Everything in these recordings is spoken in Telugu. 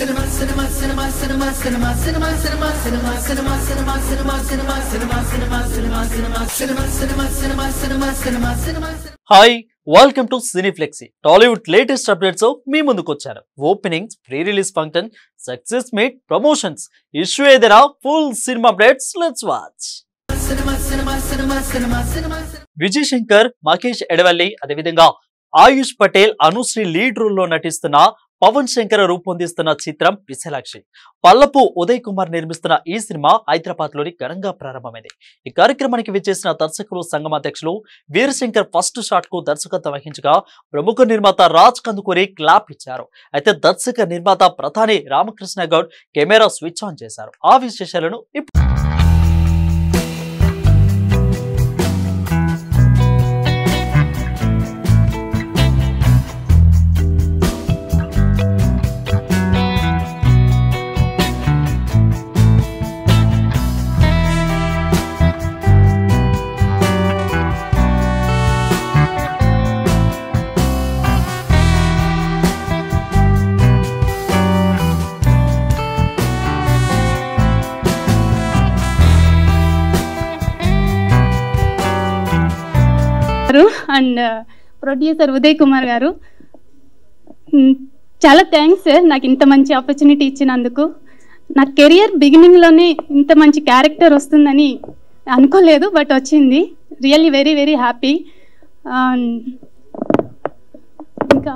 Hi, welcome to Cineflexi. Tollywood latest updates మీ ముందుకొచ్చారు. Openings, pre release function, success meet, promotions, issue ఏదైనా ఫుల్ సినిమా updates. Let's watch. Vijay Shankar, Mahesh Edavalli, అదేవిధంగా ఆయుష్ పటేల్, అనుశ్రీ లీడ్ రోల్ లో నటిస్తున్న పవన్ శంకర్ రూపొందిస్తున్న చిత్రం విశాలాక్షి. పల్లపు ఉదయ్ కుమార్ నిర్మిస్తున్న ఈ సినిమా హైదరాబాద్ లోని ఘనంగా ప్రారంభమైంది. ఈ కార్యక్రమానికి విచ్చేసిన దర్శకులు సంఘం అధ్యక్షులు వీరశంకర్ ఫస్ట్ షాట్ కు దర్శకత్వం వహించగా ప్రముఖ నిర్మాత రాజ్ కందుకూరి క్లాప్ ఇచ్చారు. అయితే దర్శక నిర్మాత ప్రధాని Ramakrishna Goud camera switch on చేశారు. ఆ విశేషాలను అండ్ ప్రొడ్యూసర్ ఉదయ్ కుమార్ గారు, చాలా థ్యాంక్స్ సార్ నాకు ఇంత మంచి ఆపర్చునిటీ ఇచ్చినందుకు. నా కెరియర్ బిగినింగ్లోనే ఇంత మంచి క్యారెక్టర్ వస్తుందని అనుకోలేదు, బట్ వచ్చింది. Really very very happy. ఇంకా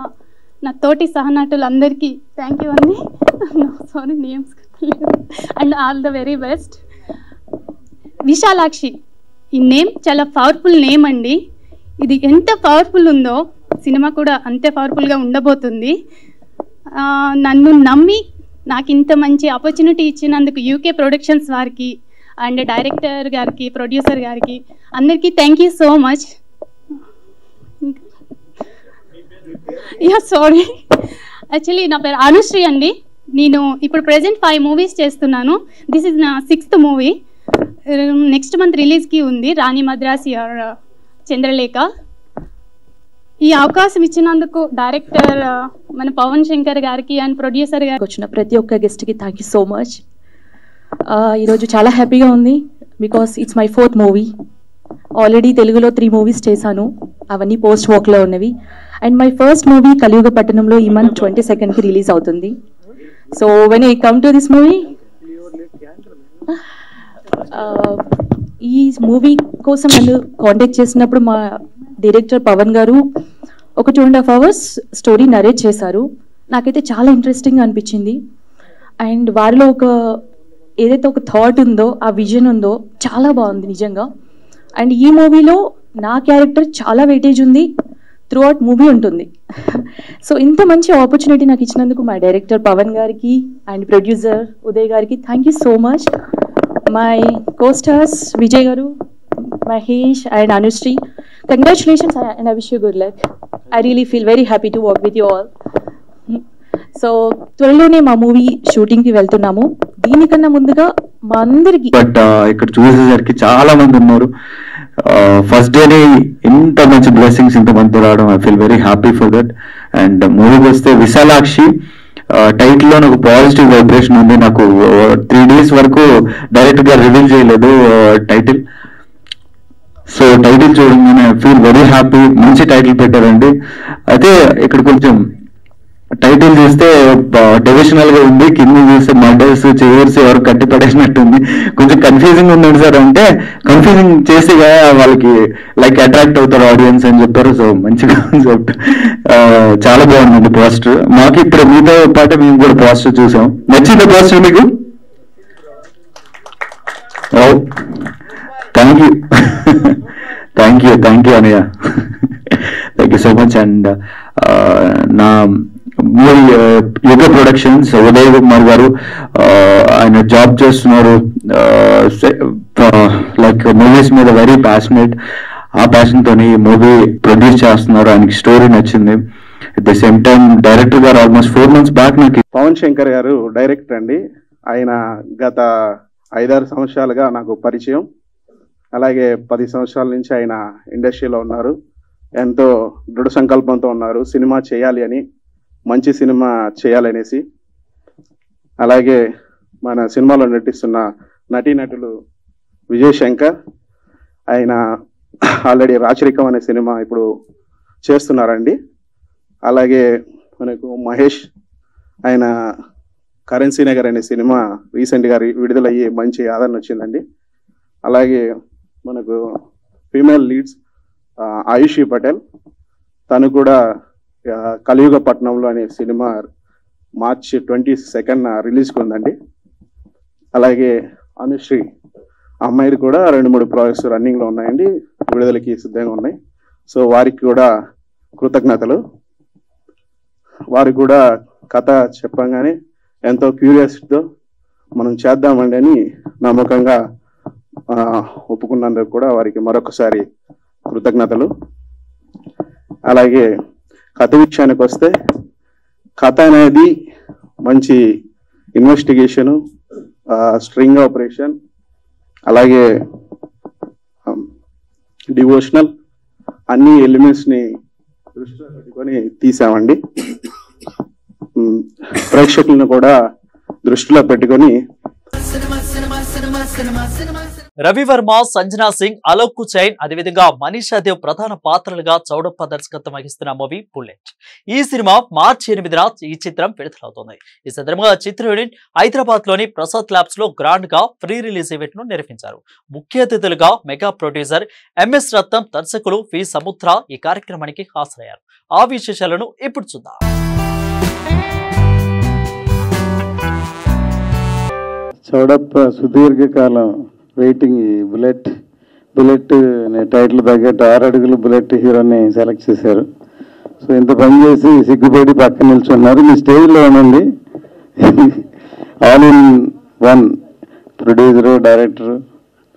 నా తోటి సహనటులందరికీ థ్యాంక్ యూ అండి. Sorry names and all the very best. Vishalakshi ఈ నేమ్ చాలా పవర్ఫుల్ నేమ్ అండి. ఇది ఎంత పవర్ఫుల్ ఉందో సినిమా కూడా అంతే పవర్ఫుల్గా ఉండబోతుంది. నన్ను నమ్మి నాకు ఇంత మంచి ఆపర్చునిటీ ఇచ్చినందుకు యూకే ప్రొడక్షన్స్ వారికి అండ్ డైరెక్టర్ గారికి, ప్రొడ్యూసర్ గారికి అందరికీ thank you so much. Sorry, actually నా పేరు అనుశ్రీ అండి. నేను ఇప్పుడు ప్రెజెంట్ 5 మూవీస్ చేస్తున్నాను. దిస్ ఇస్ నా 6th మూవీ. నెక్స్ట్ మంత్ రిలీజ్కి ఉంది, రాణి మద్రాసి ఆర్ చంద్రలేఖ. ఈ అవకాశం ఇచ్చినందుకు డైరెక్టర్ మన పవన్ శంకర్ గారికి అండ్ ప్రొడ్యూసర్ గారికి, వచ్చిన ప్రతి ఒక్క గెస్ట్కి థ్యాంక్ యూ సో మచ్. ఈరోజు చాలా హ్యాపీగా ఉంది because it's my 4th movie. Already తెలుగులో 3 మూవీస్ చేశాను, అవన్నీ పోస్ట్ వర్క్లో ఉన్నవి. అండ్ మై ఫస్ట్ మూవీ కలియుగ పట్టణంలో ఈ మంత్ 22nd రిలీజ్ అవుతుంది. So when I come to this movie, ఈ మూవీ కోసం నన్ను కాంటాక్ట్ చేసినప్పుడు మా డైరెక్టర్ పవన్ గారు ఒక 2.5 hours స్టోరీ నరేట్ చేశారు. నాకైతే చాలా ఇంట్రెస్టింగ్ అనిపించింది. అండ్ వారిలో ఏదైతే ఒక థాట్ ఉందో, ఆ విజన్ ఉందో చాలా బాగుంది నిజంగా. అండ్ ఈ మూవీలో నా క్యారెక్టర్ చాలా వెయిటేజ్ ఉంది, త్రూ అవుట్ మూవీ ఉంటుంది. సో ఇంత మంచి ఆపర్చునిటీ నాకు ఇచ్చినందుకు మా డైరెక్టర్ పవన్ గారికి అండ్ ప్రొడ్యూసర్ ఉదయ్ గారికి thank you so much. My co-stars Vijay Garu, Mahesh and Anushree, congratulations and I wish you good luck. I really feel very happy to work with you all. So త్వరలోనే మా మూవీ షూటింగ్కి వెళ్తున్నాము. దీనికన్నా ముందుగా మా అందరికి బట్ ఇక్కడ చూసేసరికి చాలా మంది ఉన్నారు. ఫస్ట్ డేనే ఇంత మంచి బ్లెస్సింగ్స్ ఇంత మంది రావడం, I feel very happy for that. And మూవీకి వస్తే విశాలాక్షి టైటిల్ లో నాకు పాజిటివ్ వైబ్రేషన్ ఉంది. నాకు 3 days వరకు డైరెక్ట్ గా రివీల్ చేయలేదు టైటిల్. సో టైటిల్ చూడంగానే ఐ ఫీల్ వెరీ హ్యాపీ. మంచి టైటిల్ పెట్టారండి. అయితే ఇక్కడ కొంచెం టైటిల్ చూస్తే డివిజనల్ గా ఉంది, కింద చూస్తే మర్డర్స్, చైర్స్ ఎవరు కట్టి పడేసినట్టుంది. కొంచెం కన్ఫ్యూజింగ్ ఉందండి సార్. అంటే కన్ఫ్యూజింగ్ చేసి వాళ్ళకి లైక్ అట్రాక్ట్ అవుతారు ఆడియన్స్ అని చెప్పారు. సో మంచి కాన్సెప్ట్, చాలా బాగుందండి పోస్టర్. మాకు ఇప్పుడు మీతో పాటు మేము కూడా పోస్టర్ చూసాం. నచ్చింది పోస్టర్ మీకు? Thank you thank you thank you అన్నయ్య, thank you so much. And నా మూవీ యుగ ప్రొడక్షన్స్ ఉదయ్ కుమార్ గారు, ఆయన జాబ్ చేస్తున్నారు. లైక్ మూవీస్ మీద వెరీ ప్యాషనేట్. ఆ ప్యాషన్ తోని మూవీ ప్రొడ్యూస్ చేస్తున్నారు. ఆయనకి స్టోరీ నచ్చింది. At the same time director గారు ఆల్మోస్ట్ 4 months బ్యాక్ నాకు పవన్ శంకర్ గారు డైరెక్టర్ అండి. ఆయన గత 5-6 సంవత్సరాలుగా నాకు పరిచయం. అలాగే 10 సంవత్సరాల నుంచి ఆయన ఇండస్ట్రీలో ఉన్నారు. ఎంతో దృఢ సంకల్పంతో ఉన్నారు సినిమా చేయాలి అని, మంచి సినిమా చేయాలనేసి. అలాగే మన సినిమాలో నటిస్తున్న నటీనటులు విజయ్ శంకర్, ఆయన ఆల్రెడీ రాచరికం అనే సినిమా ఇప్పుడు చేస్తున్నారండి. అలాగే మనకు మహేష్, ఆయన కరెన్సీ నగర్ అనే సినిమా రీసెంట్గా విడుదలయ్యి మంచి ఆదరణ వచ్చిందండి. అలాగే మనకు ఫీమేల్ లీడ్స్ ఆయుషి పటేల్, తను కూడా కలియుగ పట్నంలో అనే సినిమా మార్చ్ 22 రిలీజ్కి ఉందండి. అలాగే అనుశ్రీ, అమ్మాయిది కూడా 2-3 ప్రాజెక్ట్స్ రన్నింగ్లో ఉన్నాయండి, విడుదలకి సిద్ధంగా ఉన్నాయి. సో వారికి కూడా కృతజ్ఞతలు. వారు కూడా కథ చెప్పంగానే ఎంతో క్యూరియాసిటీతో మనం చేద్దామండి అని నమ్మకంగా ఒప్పుకున్నందుకు కూడా వారికి మరొకసారి కృతజ్ఞతలు. అలాగే కథ విషయానికి వస్తే, కథ అనేది మంచి ఇన్వెస్టిగేషను, స్ట్రింగ్ ఆపరేషన్, అలాగే డివోషనల్ అన్ని ఎలిమెంట్స్ని దృష్టిలో పెట్టుకొని తీసామండి. ప్రేక్షకులను కూడా దృష్టిలో పెట్టుకొని రవివర్మ, సంజనా సింగ్, అలోక్ చైన్, అదేవిధంగా మనీషా దేవ్ ప్రధాన పాత్రలుగా చౌడప్ప దర్శకత్వం వహిస్తున్న మూవీ బుల్లెట్. ఈ సినిమా మార్చి 8న ఈ చిత్రం విడుదలవుతోంది. ఈ సందర్భంగా చిత్ర యూనిట్ హైదరాబాద్ లోని ప్రసాద్ ల్యాబ్స్ లో గ్రాండ్ గా ప్రీ రిలీజ్ ఈవెంట్ ను నిర్వహించారు. ముఖ్య అతిథులుగా మెగా ప్రొడ్యూసర్ ఎంఎస్ రత్నం, దర్శకులు వి సముద్ర ఈ కార్యక్రమానికి హాజరయ్యారు. ఆ విశేషాలను ఇప్పుడు చూద్దాం. చౌడప్ప సుదీర్ఘకాలం వెయిటింగ్. ఈ బుల్లెట్ అనే టైటిల్ తగ్గట్టు 6 అడుగులు బుల్లెట్ హీరోని సెలెక్ట్ చేశారు. సో ఇంత పని చేసి సిగ్గుపడి పక్కన నిల్చున్నారు. మీ స్టేజ్లో ఉండండి. All in one producer, director.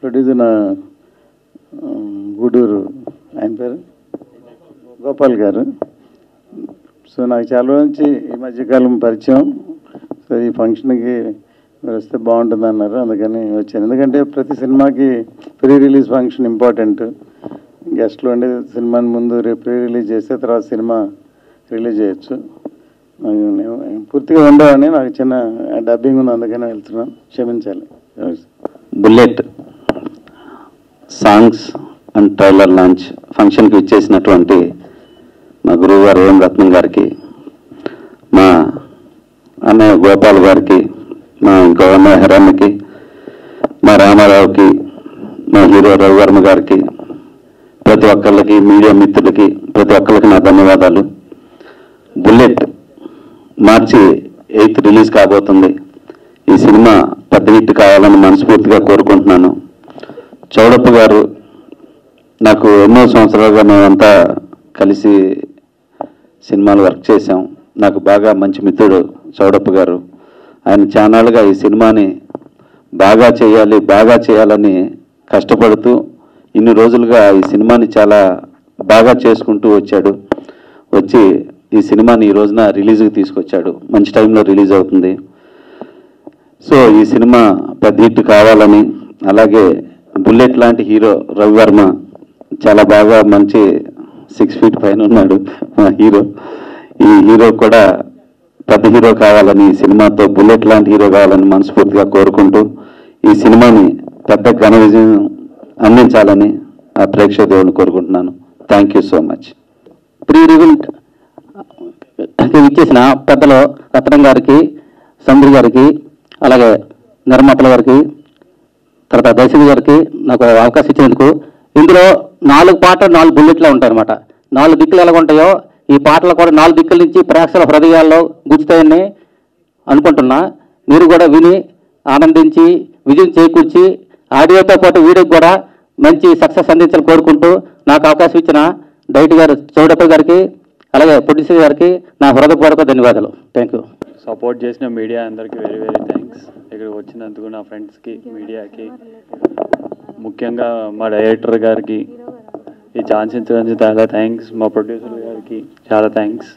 Producer నా గూడూరు, ఆయన పేరు గోపాల్ గారు. సో నాకు చాలా నుంచి ఈ మధ్యకాలం పరిచయం. సో ఈ ఫంక్షన్కి వస్తే బాగుంటుంది అన్నారు, అందుకని వచ్చాను. ఎందుకంటే ప్రతి సినిమాకి ప్రీ రిలీజ్ ఫంక్షన్ ఇంపార్టెంట్. గెస్ట్లు ఉండే సినిమాని ముందు ప్రీ రిలీజ్ చేస్తే తర్వాత సినిమా రిలీజ్ చేయొచ్చు. పూర్తిగా ఉండవని నాకు చిన్న డబ్బింగ్ ఉంది, అందుకని వెళ్తున్నాను, క్షమించాలి. Bullet songs and trailer launch ఫంక్షన్కి ఇచ్చేసినటువంటి మా గురువు గారు ఏం రత్నం గారికి, మా అన్నయ్య గోపాల్ గారికి, మా గవర్నర్ హెరాన్కి, మా రామారావుకి, మా హీరో రవివర్మ గారికి, ప్రతి ఒక్కళ్ళకి, మీడియా మిత్రులకి ప్రతి ఒక్కళ్ళకి నా ధన్యవాదాలు. బుల్లెట్ మార్చి 8 రిలీజ్ కాబోతుంది. ఈ సినిమా పెద్ద హిట్ కావాలని మనస్ఫూర్తిగా కోరుకుంటున్నాను. చౌడప్ప గారు నాకు ఎన్నో సంవత్సరాలుగా మేమంతా కలిసి సినిమాలు వర్క్ చేశాం. నాకు బాగా మంచి మిత్రుడు చౌడప్ప గారు. ఆయన చానాలుగా ఈ సినిమాని బాగా చేయాలని కష్టపడుతూ ఇన్ని రోజులుగా ఈ సినిమాని చాలా బాగా చేసుకుంటూ వచ్చి ఈ సినిమాని ఈ రోజున రిలీజ్కి తీసుకొచ్చాడు. మంచి టైంలో రిలీజ్ అవుతుంది. సో ఈ సినిమా పెద్ద హిట్ కావాలని, అలాగే బుల్లెట్ లాంటి హీరో రవివర్మ చాలా బాగా మంచి 6 ఫీట్ పైన ఉన్నాడు మా హీరో. ఈ హీరో కూడా పెద్ద హీరో కావాలని, ఈ సినిమాతో బుల్లెట్ లాంటి హీరో కావాలని మనస్ఫూర్తిగా కోరుకుంటూ ఈ సినిమాని పెద్ద ఘన విజయం అందించాలని ఆ ప్రేక్షక దేవుడిని కోరుకుంటున్నాను. Thank you so much. Pre release ఇచ్చేసిన పెద్దలు రత్నం గారికి, సంద్రి గారికి, అలాగే నిర్మాతల గారికి, తర్వాత దయసింగ్ గారికి నాకు అవకాశం ఇచ్చినందుకు. ఇందులో 4 పాటలు 4 బుల్లెట్లు ఉంటాయి అన్నమాట. 4 దిక్కులు ఎలా ఉంటాయో ఈ పాటలు కూడా 4 దిక్కుల నుంచి ప్రేక్షకుల హృదయాల్లో గుచ్చుతాయని అనుకుంటున్నా. మీరు కూడా విని ఆనందించి విజయం చేకూర్చి ఆడియోతో పాటు వీడియోకి కూడా మంచి సక్సెస్ అందించాలని కోరుకుంటూ నాకు అవకాశం ఇచ్చిన డైరెక్టర్ గారు చౌడప్ప గారికి, అలాగే ప్రొడ్యూసర్ గారికి నా హృదయపూర్వక ధన్యవాదాలు. Thank you. సపోర్ట్ చేసిన మీడియా అందరికీ వెరీ థ్యాంక్స్. ఇక్కడికి వచ్చినందుకు నా ఫ్రెండ్స్కి, మీడియాకి, ముఖ్యంగా మా డైరెక్టర్ గారికి ఈ ఛాన్స్ ఇచ్చినందుకు చాలా థ్యాంక్స్. మా ప్రొడ్యూసర్ గారికి చాలా థ్యాంక్స్.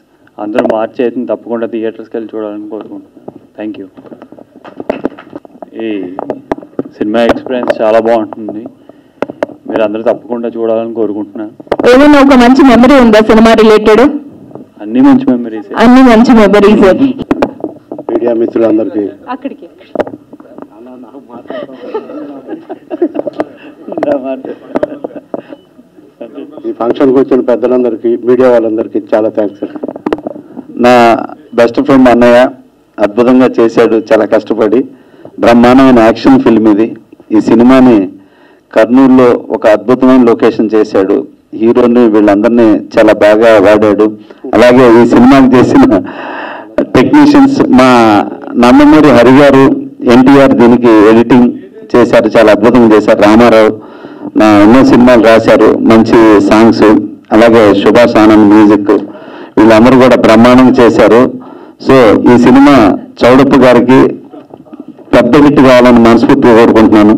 అందరూ మార్చి అయితే తప్పకుండా థియేటర్స్కి వెళ్ళి చూడాలని కోరుకుంటున్నాను. Thank you. ఈ సినిమా ఎక్స్పీరియన్స్ చాలా బాగుంటుంది. మీరు అందరూ తప్పకుండా చూడాలని కోరుకుంటున్నాను. ఏమైనా ఒక మంచి మెమరీ ఉందా సినిమా రిలేటెడ్? అన్ని మంచి మెమరీస్. అన్ని మంచి మెమరీస్. మీడియా మిత్రులందరికీ అక్కడికి ఈ ఫంక్షన్కి వచ్చిన పెద్దలందరికీ మీడియా వాళ్ళందరికీ చాలా థ్యాంక్స్. నా బెస్ట్ ఫ్రెండ్ అన్నయ్య అద్భుతంగా చేశాడు, చాలా కష్టపడి. బ్రహ్మాండమైన యాక్షన్ ఫిల్మ్ ఇది. ఈ సినిమాని కర్నూలులో ఒక అద్భుతమైన లొకేషన్ చేశాడు. హీరోని వీళ్ళందరినీ చాలా బాగా వాడాడు. అలాగే ఈ సినిమాకి చేసిన టెక్నీషియన్స్ మా నందమూరి హరి గారు, ఎన్టీఆర్ దీనికి ఎడిటింగ్ చేశారు, చాలా అద్భుతంగా చేశారు. రామారావు నా ఎన్నో సినిమాలు రాశారు, మంచి సాంగ్స్. అలాగే సుభాష్ ఆనంద్ మ్యూజిక్, వీళ్ళందరూ కూడా బ్రహ్మాండంగా చేశారు. సో ఈ సినిమా చౌడప్ప గారికి పెద్ద హిట్ కావాలని మనస్ఫూర్తిగా కోరుకుంటున్నాను.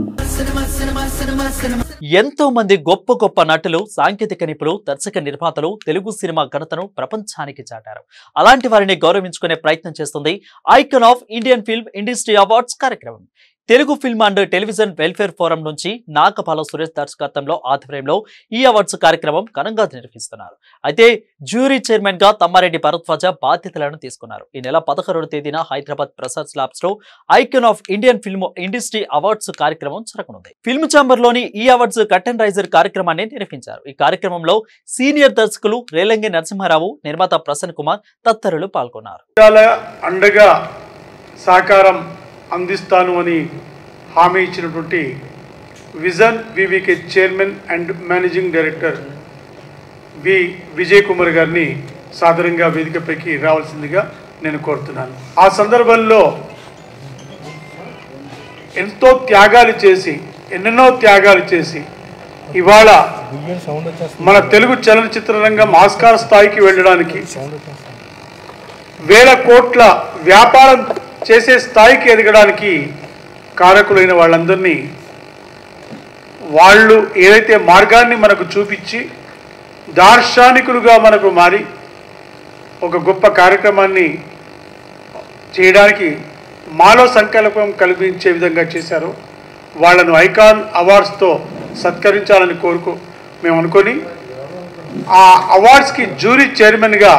ఎంతో మంది గొప్ప గొప్ప నటులు, సాంకేతిక నిపుణులు, దర్శక నిర్మాతలు తెలుగు సినిమా ఘనతను ప్రపంచానికి చాటారు. అలాంటి వారిని గౌరవించుకునే ప్రయత్నం చేస్తుంది icon of Indian film industry awards కార్యక్రమం. Telugu film and television welfare forum నుంచి నాగపాల సురేష్ దర్శకత్వంలో ఆధ్వర్యంలో ఈ అవార్డ్స్ కార్యక్రమం ఘనంగా నిర్వహిస్తున్నారు. అయితే జ్యూరీ చైర్మన్ గా తమ్మారెడ్డి భరద్వాజ బాధ్యతలను తీసుకున్నారు. ఈ నెల 16వ తేదీన హైదరాబాద్ ప్రసాద్ ల్యాబ్స్ లో icon of Indian film industry awards కార్యక్రమం జరగనుంది. ఫిల్మ్ ఛాంబర్ లోని ఈ అవార్డ్స్ కర్టెన్ రైజర్ కార్యక్రమాన్ని నిర్వహించారు. ఈ కార్యక్రమంలో సీనియర్ దర్శకులు రేలంగి నరసింహారావు, నిర్మాత ప్రసన్న కుమార్ తదితరులు పాల్గొన్నారు. అండగా సహకారం అందిస్తాను అని హామీ ఇచ్చినటువంటి vision VVK chairman and managing director V Vijay Kumar గారిని సాదరంగా వేదికపైకి రావాల్సిందిగా నేను కోరుతున్నాను. ఆ సందర్భంలో ఎన్నెన్నో త్యాగాలు చేసి ఇవాళ మన తెలుగు చలనచిత్ర రంగం ఆస్కార్ స్థాయికి వెళ్ళడానికి, వేల కోట్ల వ్యాపారం చేసే స్థాయికి ఎదగడానికి కారకులైన వాళ్ళందరినీ, వాళ్ళు ఏదైతే మార్గాన్ని మనకు చూపించి దార్శనికులుగా మనకు మారి ఒక గొప్ప కార్యక్రమాన్ని చేయడానికి మాలో సంకల్పం కల్పించే విధంగా చేశారో వాళ్ళను ఐకాన్ అవార్డ్స్తో సత్కరించాలని మేము అనుకొని ఆ అవార్డ్స్కి జ్యూరీ చైర్మన్గా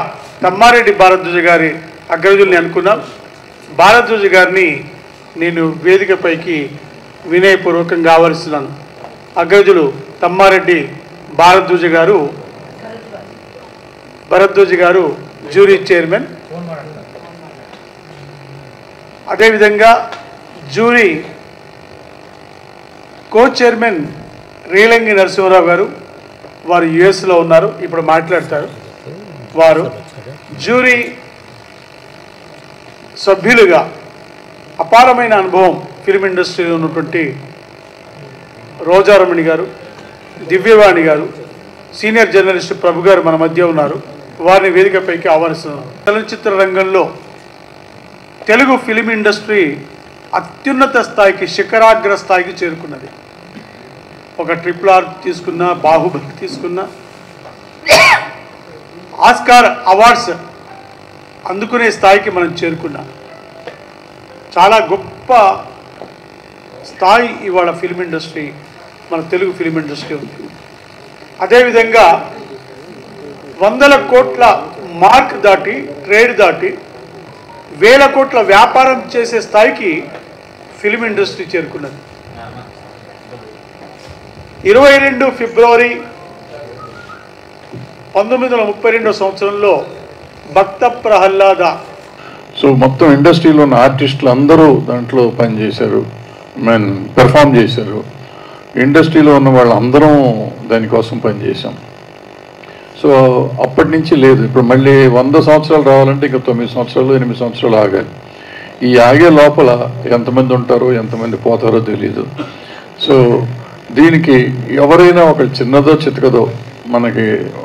తమ్మారెడ్డి భారద్వాజ గారి అగ్రజుల్ని అనుకున్నాం. భారద్వాజ గారిని నేను వేదికపైకి వినయపూర్వకంగా ఆహ్వానిస్తున్నాను. అగ్రజులు తమ్మారెడ్డి భారద్వాజ గారు జ్యూరీ చైర్మన్. అదేవిధంగా jury co chairman Relangi Narasimha Rao గారు, వారు యుఎస్లో ఉన్నారు, ఇప్పుడు మాట్లాడతారు. వారు జ్యూరీ సభ్యులుగా అపారమైన అనుభవం ఫిల్మ్ ఇండస్ట్రీలో ఉన్నటువంటి రోజారమణి గారు, దివ్యవాణి గారు, సీనియర్ జర్నలిస్ట్ ప్రభు గారు మన మధ్య ఉన్నారు. వారిని వేదికపైకి ఆహ్వానిస్తున్నారు. చలనచిత్ర రంగంలో తెలుగు ఫిల్మ్ ఇండస్ట్రీ అత్యున్నత స్థాయికి, శిఖరాగ్ర స్థాయికి చేరుకున్నది. ఒక RRR తీసుకున్నా, బాహుబలి తీసుకున్నా, ఆస్కార్ అవార్డ్స్ అందుకునే స్థాయికి మనం చేరుకున్నాం. చాలా గొప్ప స్థాయి ఇవాళ ఫిల్మ్ ఇండస్ట్రీ, మన తెలుగు ఫిల్మ్ ఇండస్ట్రీ ఉంది. అదేవిధంగా 100 కోట్ల మార్క్ దాటి, ట్రేడ్ దాటి, 1000 కోట్ల వ్యాపారం చేసే స్థాయికి ఫిల్మ్ ఇండస్ట్రీ చేరుకున్నది. 22 ఫిబ్రవరి 1932 సంవత్సరంలో భక్త ప్రహ్లాద. సో మొత్తం ఇండస్ట్రీలో ఉన్న ఆర్టిస్టులు అందరూ దాంట్లో పనిచేశారు, పెర్ఫామ్ చేశారు. ఇండస్ట్రీలో ఉన్న వాళ్ళందరం దానికోసం పనిచేసాం. సో అప్పటి నుంచి లేదు. ఇప్పుడు మళ్ళీ 100 సంవత్సరాలు రావాలంటే ఇంకా 9 సంవత్సరాలు 8 సంవత్సరాలు ఆగాలి. ఈ ఆగే లోపల ఎంతమంది ఉంటారో ఎంతమంది పోతారో తెలీదు. సో దీనికి ఎవరైనా ఒక చిన్నదో చితకదో మనకి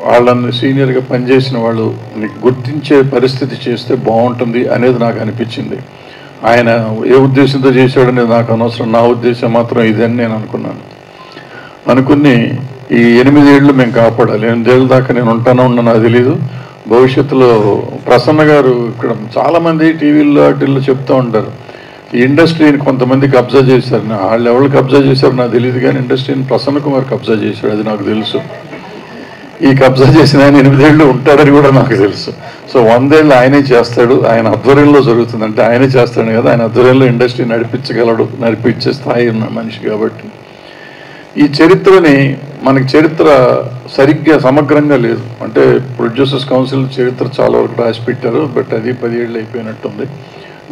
వాళ్ళని సీనియర్గా పనిచేసిన వాళ్ళు గుర్తించే పరిస్థితి చేస్తే బాగుంటుంది అనేది నాకు అనిపించింది. ఆయన ఏ ఉద్దేశంతో చేశాడనేది నాకు అనవసరం, నా ఉద్దేశం మాత్రం ఇదని నేను అనుకుని ఈ 8 ఏళ్ళు మేము కాపాడాలి. 8 ఏళ్ళ దాకా నేను ఉంటానో నాకు తెలీదు. భవిష్యత్తులో ప్రసన్న గారు ఇక్కడ చాలామంది టీవీల్లో వాటిల్లో చెప్తూ ఉంటారు, ఈ ఇండస్ట్రీని కొంతమంది కబ్జా చేశారు. వాళ్ళు ఎవరు కబ్జా చేశారు నాకు తెలియదు, కానీ ఇండస్ట్రీని ప్రసన్న కుమార్ కబ్జా చేశాడు, అది నాకు తెలుసు. ఈ కబ్జా చేసిన ఆయన 8 ఏళ్ళు ఉంటాడని కూడా నాకు తెలుసు. సో 100 ఏళ్ళు ఆయనే చేస్తాడు, ఆయన ఆధ్వర్యంలో జరుగుతుంది, అంటే ఆయనే చేస్తాడు కదా, ఆయన ఆధ్వర్యంలో ఇండస్ట్రీ నడిపించగలడు, నడిపించే స్థాయి ఉన్న మనిషి కాబట్టి ఈ చరిత్రని మనకి చరిత్ర సరిగ్గా సమగ్రంగా లేదు. అంటే ప్రొడ్యూసర్స్ కౌన్సిల్ చరిత్ర చాలా వరకు రాసి పెట్టారు, బట్ అది 10 ఏళ్ళు అయిపోయినట్టుంది.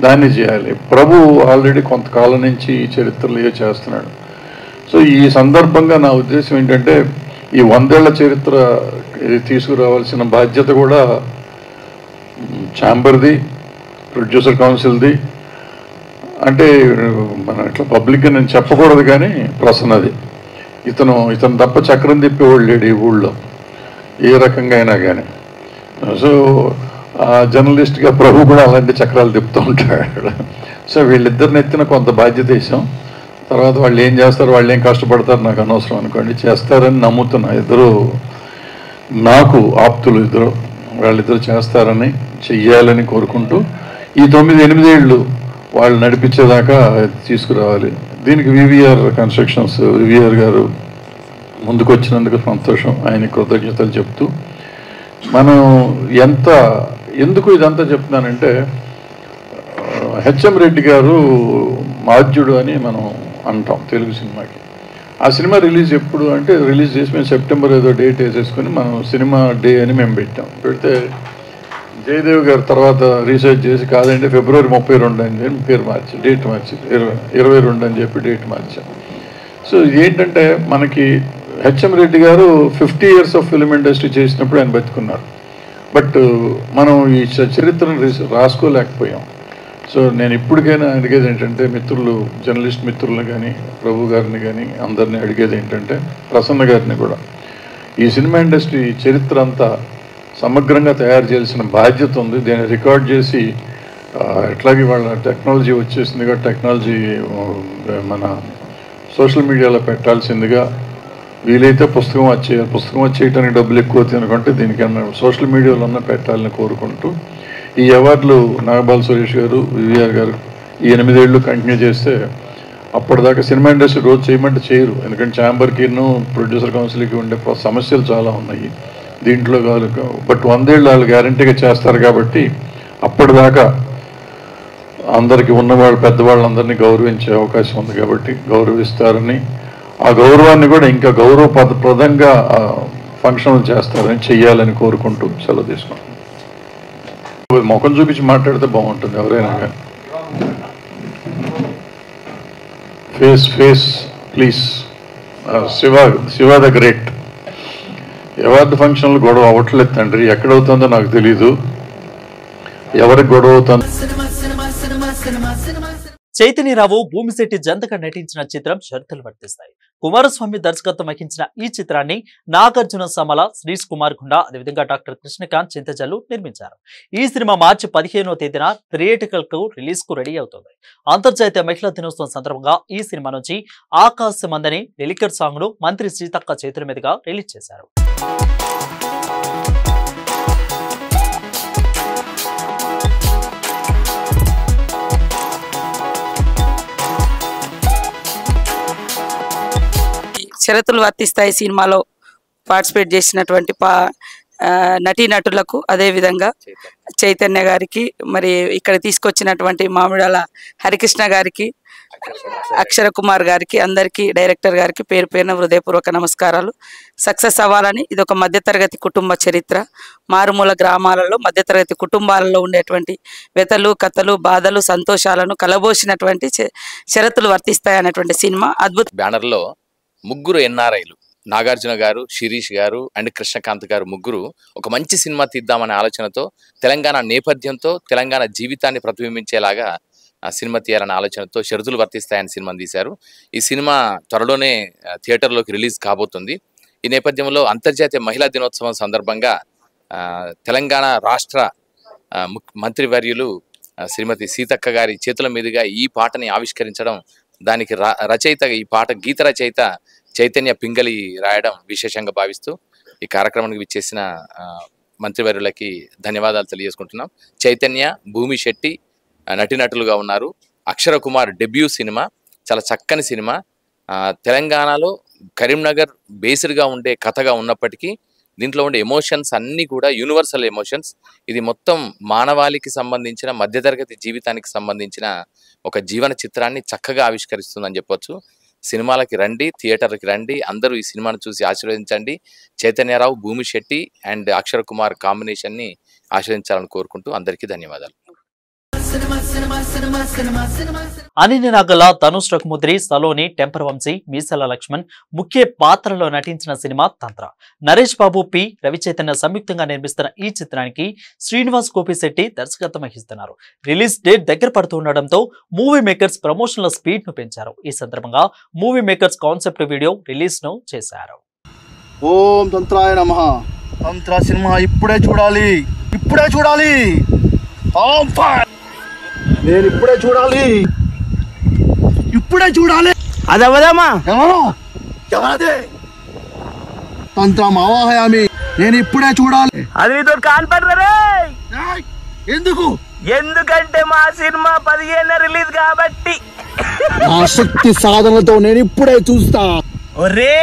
దాన్ని చేయాలి. ప్రభు ఆల్రెడీ కొంతకాలం నుంచి ఈ చరిత్రలు చేస్తున్నాడు. సో ఈ సందర్భంగా నా ఉద్దేశం ఏంటంటే ఈ 100 ఏళ్ల చరిత్ర తీసుకురావాల్సిన బాధ్యత కూడా ఛాంబర్ది, ప్రొడ్యూసర్ కౌన్సిల్ది. అంటే మన ఇట్లా పబ్లిక్గా నేను చెప్పకూడదు కానీ ప్రసన్నది, ఇతను తప్ప చక్రం తిప్పేవాళ్ళు లేడు ఈ ఊళ్ళో ఏ రకంగా అయినా కానీ. సో జర్నలిస్ట్గా ప్రభు కూడా అలాంటి చక్రాలు తిప్పుతూ ఉంటాడు. సో వీళ్ళిద్దరిని ఎత్తిన కొంత బాధ్యత వేసాం. తర్వాత వాళ్ళు ఏం చేస్తారు, వాళ్ళు ఏం కష్టపడతారు నాకు అనవసరం అనుకోండి, చేస్తారని నమ్ముతున్నా. ఇద్దరు నాకు ఆప్తులు, వాళ్ళిద్దరు చేస్తారని, చెయ్యాలని కోరుకుంటూ ఈ 9-8 ఏళ్ళు వాళ్ళు నడిపించేదాకా తీసుకురావాలి. దీనికి వివిఆర్ కన్స్ట్రక్షన్స్ వివిఆర్ గారు ముందుకు వచ్చినందుకు సంతోషం, ఆయన కృతజ్ఞతలు చెప్తూ మనం ఎందుకు ఇదంతా చెప్తున్నానంటే హెచ్ఎం రెడ్డి గారు మాధ్యుడు అని మనం అంటాం తెలుగు సినిమాకి. ఆ సినిమా రిలీజ్ ఎప్పుడు అంటే రిలీజ్ చేసి మేము సెప్టెంబర్ ఏదో డేట్ వేసేసుకొని మనం సినిమా డే అని మేము పెడితే జయదేవ్ గారు తర్వాత రీసెర్చ్ చేసి కాదంటే ఫిబ్రవరి 32 అని చెప్పి పేరు మార్చి డేట్ మార్చి 22 అని చెప్పి డేట్ మార్చాం. సో ఏంటంటే మనకి హెచ్ఎం రెడ్డి గారు 50 years ఆఫ్ ఫిల్మ్ ఇండస్ట్రీ చేసినప్పుడు ఆయన బతుకున్నారు. బట్ మనం ఈ చరిత్రను రాసుకోలేకపోయాం. సో నేను ఇప్పటికైనా అడిగేది ఏంటంటే మిత్రులు, జర్నలిస్ట్ మిత్రులను కానీ, ప్రభు గారిని కానీ అందరినీ అడిగేది ఏంటంటే, ప్రసన్న గారిని కూడా, ఈ సినిమా ఇండస్ట్రీ చరిత్ర అంతా సమగ్రంగా తయారు చేయాల్సిన బాధ్యత ఉంది. దీన్ని రికార్డ్ చేసి ఎట్లాగే వాళ్ళ టెక్నాలజీ వచ్చేసిందిగా, టెక్నాలజీ మన సోషల్ మీడియాలో పెట్టాల్సిందిగా, వీలైతే పుస్తకం వచ్చేయటానికి డబ్బులు ఎక్కువ అవుతుంది అనుకుంటే దీనికన్నా సోషల్ మీడియాలో ఉన్న పెట్టాలని కోరుకుంటూ, ఈ అవార్డులు నాగబాల్ సురేష్ గారు, వివిఆర్ గారు ఈ 8 ఏళ్ళు కంటిన్యూ చేస్తే అప్పటిదాకా సినిమా ఇండస్ట్రీ రోజు చేయమంటే చేయరు. ఎందుకంటే ఛాంబర్కిను ప్రొడ్యూసర్ కౌన్సిల్కి ఉండే సమస్యలు చాలా ఉన్నాయి దీంట్లో కాదు. బట్ 100 ఏళ్ళు వాళ్ళు గ్యారంటీగా చేస్తారు కాబట్టి అప్పటిదాకా అందరికీ ఉన్నవాళ్ళు పెద్దవాళ్ళందరినీ గౌరవించే అవకాశం ఉంది కాబట్టి గౌరవిస్తారని, ఆ గౌరవాన్ని కూడా ఇంకా గౌరవప్రదంగా ఫంక్షన్లు చేస్తారని, చెయ్యాలని కోరుకుంటూ సెలవు తీసుకున్నాం. ముఖం చూపించి మాట్లాడితే బాగుంటుంది ఎవరైనా కానీ. Face please. Shiva the great. Award ఫంక్షన్లు గొడవ అవ్వట్లేదు తండ్రి, ఎక్కడవుతుందో నాకు తెలీదు, ఎవరికి గొడవ అవుతుందో. చైతన్యరావు, భూమిశెట్టి జంటగా నటించిన చిత్రం షరతులు వర్తిస్తాయి. కుమారస్వామి దర్శకత్వం వహించిన ఈ చిత్రాన్ని నాగార్జున సమల, శ్రీష్ కుమార్ గుండా, అదేవిధంగా డాక్టర్ కృష్ణకాంత్ చింతజల్లు నిర్మించారు. ఈ సినిమా మార్చి 15వ తేదీన థియేటికల్ కు రిలీజ్ కు రెడీ అవుతుంది. అంతర్జాతీయ మహిళా దినోత్సవం సందర్భంగా ఈ సినిమా నుంచి ఆకాశమందని డెలికేట్ సాంగ్ ను మంత్రి సీతక్క చేతుల మీదుగా రిలీజ్ చేశారు. షరతులు వర్తిస్తాయి సినిమాలో పార్టిసిపేట్ చేసినటువంటి నటీనటులకు, అదేవిధంగా చైతన్య గారికి, మరి ఇక్కడ తీసుకొచ్చినటువంటి మామిడాల హరికృష్ణ గారికి, అక్షర కుమార్ గారికి, అందరికీ, డైరెక్టర్ గారికి పేరు పేరున హృదయపూర్వక నమస్కారాలు. సక్సెస్ అవ్వాలని. ఇది ఒక మధ్యతరగతి కుటుంబ చరిత్ర. మారుమూల గ్రామాలలో మధ్యతరగతి కుటుంబాలలో ఉండేటువంటి వ్యతలు, కథలు, బాధలు, సంతోషాలను కలబోసినటువంటి షరతులు వర్తిస్తాయి అనేటువంటి సినిమా. అద్భుత బ్యానర్లో ముగ్గురు ఎన్ఆర్ఐలు, నాగార్జున గారు, శిరీష్ గారు అండ్ కృష్ణకాంత్ గారు ముగ్గురు ఒక మంచి సినిమా తీద్దామనే ఆలోచనతో, తెలంగాణ నేపథ్యంతో, తెలంగాణ జీవితాన్ని ప్రతిబింబించేలాగా సినిమా తీయాలనే ఆలోచనతో షరతులు వర్తిస్తాయని సినిమాని తీశారు. ఈ సినిమా త్వరలోనే థియేటర్లోకి రిలీజ్ కాబోతుంది. ఈ నేపథ్యంలో అంతర్జాతీయ మహిళా దినోత్సవం సందర్భంగా తెలంగాణ రాష్ట్ర మంత్రివర్యులు శ్రీమతి సీతక్క గారి చేతుల మీదుగా ఈ పాటని ఆవిష్కరించడం, దానికి రచయిత, ఈ పాట గీత రచయిత చైతన్య పింగళి రాయడం విశేషంగా భావిస్తూ ఈ కార్యక్రమానికి విచ్చేసిన మంత్రివర్యులకి ధన్యవాదాలు తెలియజేసుకుంటున్నాం. చైతన్య, భూమిశెట్టి నటీనటులుగా ఉన్నారు. అక్షర కుమార్ డెబ్యూ సినిమా, చాలా చక్కని సినిమా. తెలంగాణలో కరీంనగర్ బేస్డ్గా ఉండే కథగా ఉన్నప్పటికీ దీంట్లో ఉండే ఎమోషన్స్ అన్నీ కూడా యూనివర్సల్ ఎమోషన్స్. ఇది మొత్తం మానవాళికి సంబంధించిన మధ్యతరగతి జీవితానికి సంబంధించిన ఒక జీవన చిత్రాన్ని చక్కగా ఆవిష్కరిస్తుందని చెప్పొచ్చు. సినిమాలకి రండి, థియేటర్కి రండి, అందరూ ఈ సినిమాను చూసి ఆశీర్వదించండి. చైతన్యరావు, భూమి శెట్టి అండ్ అక్షర కుమార్ కాంబినేషన్ని ఆశీర్వదించాలని కోరుకుంటూ అందరికీ ధన్యవాదాలు. అనిని నాగల, ధనుష్ రఘుముద్రి, సలోని, టెంపర్ వంశీ, మీసాల లక్ష్మణ్ ముఖ్య పాత్రలో నటించిన సినిమా తంత్ర. నరేష్ బాబు, పి రవిచైతన్య సంయుక్తంగా నిర్మిస్తున్న ఈ చిత్రానికి శ్రీనివాస్ గోపిశెట్టి దర్శకత్వం వహిస్తున్నారు. రిలీజ్ డేట్ దగ్గర పడుతుండటంతో మూవీ మేకర్స్ ప్రమోషన్ల స్పీడ్ ను పెంచారు. ఈ సందర్భంగా movie makers concept video release ను చేశారు. ఓం తంత్రాయ నమః. తంత్ర సినిమా ఇప్పుడే చూడాలి, ఇప్పుడే చూడాలి. నేను ఇప్పుడే చూడాలి, ఇప్పుడే చూడాలి. అదవదమ్మా ఎవరదే తంత్ర మావాహయామి. నేను ఇప్పుడే చూడాలి. అది నీతో కాన్పడరే. ఎందుకు? ఎందుకంటే మా సినిమా 15 రిలీజ్ కాబట్టి. నా శక్తి సాధనతో నేను ఇప్పుడే చూస్తా. ఒరే,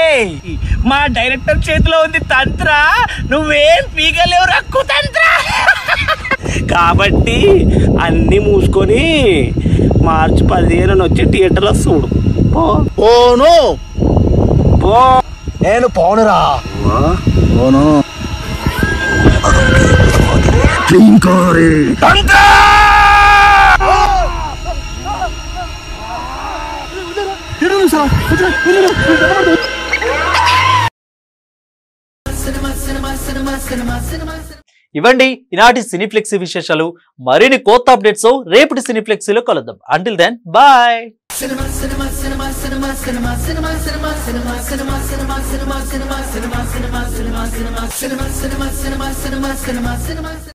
మా డైరెక్టర్ చేతిలో ఉంది తంత్ర, నువ్వేం పీగలేవు రక్కు తంత్ర. కాబట్టి అన్ని మూసుకొని మార్చి 15 వచ్చి థియేటర్లో చూడు. పోను పో, నేను పోనురా. పోను తంత్ర. ఇవండి ఈనాటి సినీఫ్లెక్సీ విశేషాలు. మరిన్ని కొత్త అప్డేట్స్ రేపటి సినీఫ్లెక్సీలో కలుద్దాం. Until then bye.